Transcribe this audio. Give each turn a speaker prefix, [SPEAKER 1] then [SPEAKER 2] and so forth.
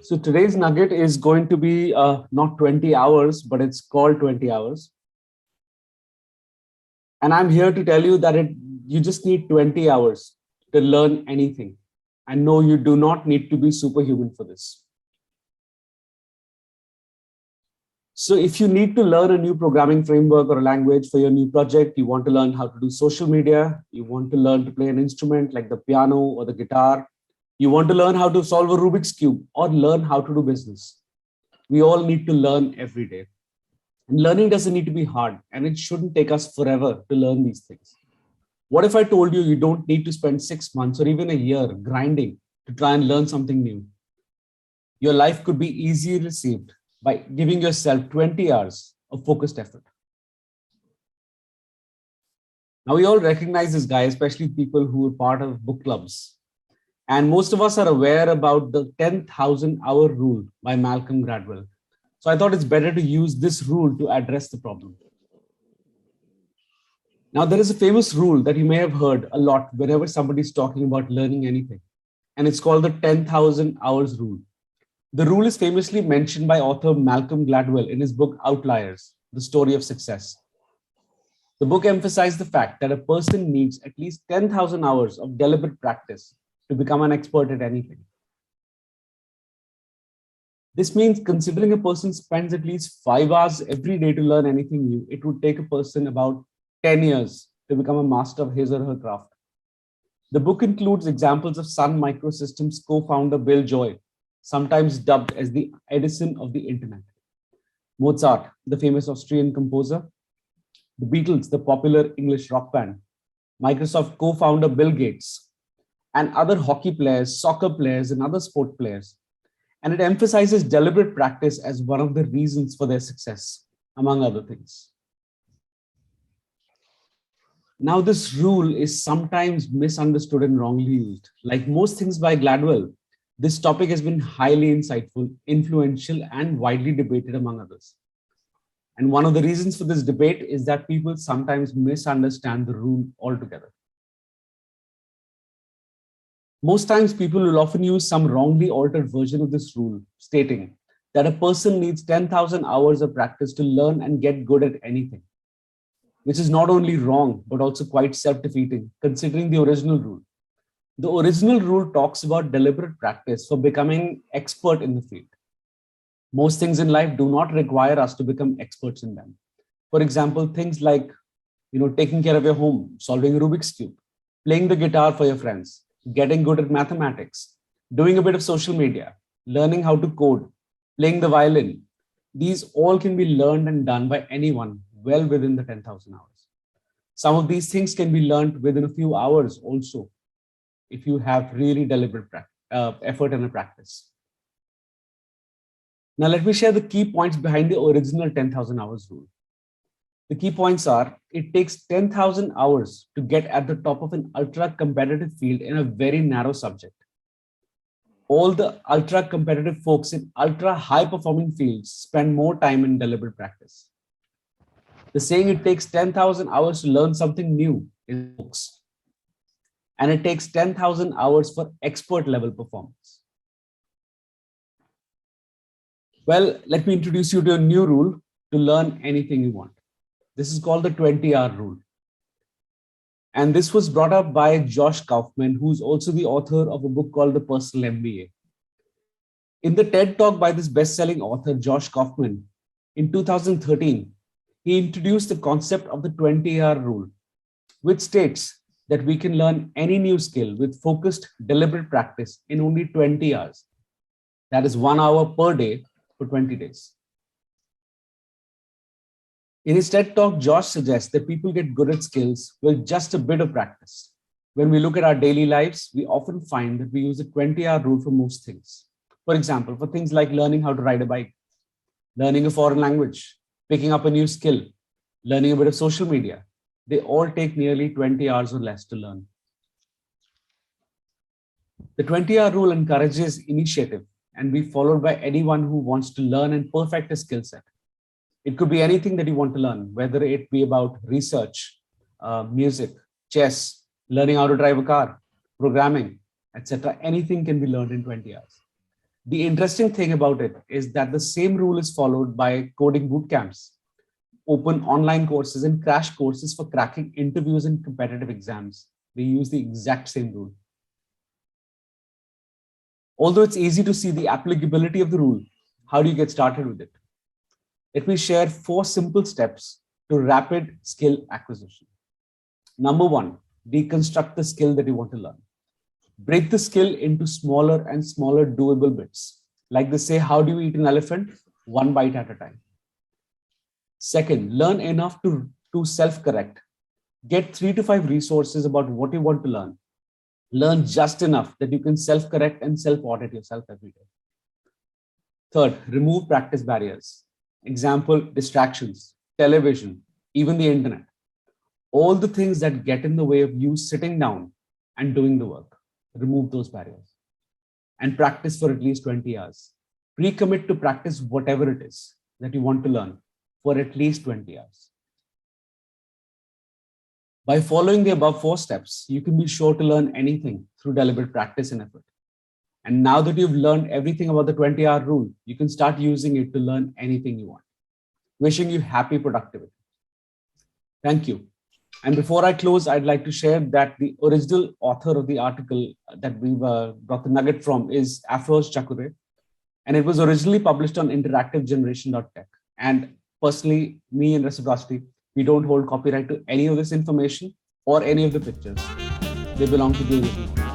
[SPEAKER 1] So today's nugget is going to be not 20 hours, but it's called 20 hours. And I'm here to tell you that you just need 20 hours to learn anything. And no, you do not need to be superhuman for this. So if you need to learn a new programming framework or a language for your new project, you want to learn how to do social media, you want to learn to play an instrument like the piano or the guitar, you want to learn how to solve a Rubik's Cube or learn how to do business. We all need to learn every day. And learning doesn't need to be hard, and it shouldn't take us forever to learn these things. What if I told you you don't need to spend 6 months or even a year grinding to try and learn something new? Your life could be easily received by giving yourself 20 hours of focused effort. Now, we all recognize this guy, especially people who are part of book clubs. And most of us are aware about the 10,000 hour rule by Malcolm Gladwell. So I thought it's better to use this rule to address the problem. Now, there is a famous rule that you may have heard a lot whenever somebody's talking about learning anything, and it's called the 10,000 hours rule. The rule is famously mentioned by author Malcolm Gladwell in his book Outliers, The Story of Success. The book emphasized the fact that a person needs at least 10,000 hours of deliberate practice to become an expert at anything. This means considering a person spends at least 5 hours every day to learn anything new, it would take a person about 10 years to become a master of his or her craft. The book includes examples of Sun Microsystems co-founder Bill Joy, sometimes dubbed as the Edison of the internet; Mozart, the famous Austrian composer; the Beatles, the popular English rock band; Microsoft co-founder Bill Gates; and other hockey players, soccer players, and other sport players. And it emphasizes deliberate practice as one of the reasons for their success, among other things. Now, this rule is sometimes misunderstood and wrongly used. Like most things by Gladwell, this topic has been highly insightful, influential, and widely debated among others. And one of the reasons for this debate is that people sometimes misunderstand the rule altogether. Most times, people will often use some wrongly altered version of this rule, stating that a person needs 10,000 hours of practice to learn and get good at anything, which is not only wrong, but also quite self-defeating, considering the original rule. The original rule talks about deliberate practice for becoming expert in the field. Most things in life do not require us to become experts in them. For example, things like, taking care of your home, solving a Rubik's Cube, playing the guitar for your friends, getting good at mathematics, doing a bit of social media, learning how to code, playing the violin. These all can be learned and done by anyone well within the 10,000 hours. Some of these things can be learned within a few hours also, if you have really deliberate effort and a practice. Now, let me share the key points behind the original 10,000 hours rule. The key points are, it takes 10,000 hours to get at the top of an ultra competitive field in a very narrow subject. All the ultra competitive folks in ultra high performing fields spend more time in deliberate practice. The saying it takes 10,000 hours to learn something new is books. And it takes 10,000 hours for expert level performance. Well, let me introduce you to a new rule to learn anything you want. This is called the 20-hour rule. And this was brought up by Josh Kaufman, who's also the author of a book called The Personal MBA. In the TED Talk by this best-selling author, Josh Kaufman, in 2013, he introduced the concept of the 20-hour rule, which states that we can learn any new skill with focused, deliberate practice in only 20 hours. That is 1 hour per day for 20 days. In his TED Talk, Josh suggests that people get good at skills with just a bit of practice. When we look at our daily lives, we often find that we use the 20-hour rule for most things. For example, for things like learning how to ride a bike, learning a foreign language, picking up a new skill, learning a bit of social media, they all take nearly 20 hours or less to learn. The 20-hour rule encourages initiative and be followed by anyone who wants to learn and perfect a skill set. It could be anything that you want to learn, whether it be about research, music, chess, learning how to drive a car, programming, etc. Anything can be learned in 20 hours. The interesting thing about it is that the same rule is followed by coding boot camps, open online courses, and crash courses for cracking interviews and competitive exams. They use the exact same rule. Although it's easy to see the applicability of the rule, how do you get started with it? Let me share 4 simple steps to rapid skill acquisition. Number 1, deconstruct the skill that you want to learn. Break the skill into smaller and smaller doable bits. Like they say, how do you eat an elephant? One bite at a time. Second, learn enough to self-correct. Get 3 to 5 resources about what you want to learn. Learn just enough that you can self-correct and self-audit yourself every day. Third, remove practice barriers. Example, distractions, television, even the internet. All the things that get in the way of you sitting down and doing the work. Remove those barriers. And practice for at least 20 hours. Pre-commit to practice whatever it is that you want to learn for at least 20 hours. By following the above 4 steps, you can be sure to learn anything through deliberate practice and effort. And now that you've learned everything about the 20-hour rule, you can start using it to learn anything you want. Wishing you happy productivity. Thank you. And before I close, I'd like to share that the original author of the article that we've brought the nugget from is Afroz Chakure. And it was originally published on interactivegeneration.tech. And personally, me and Reciprocity, we don't hold copyright to any of this information or any of the pictures. They belong to the original.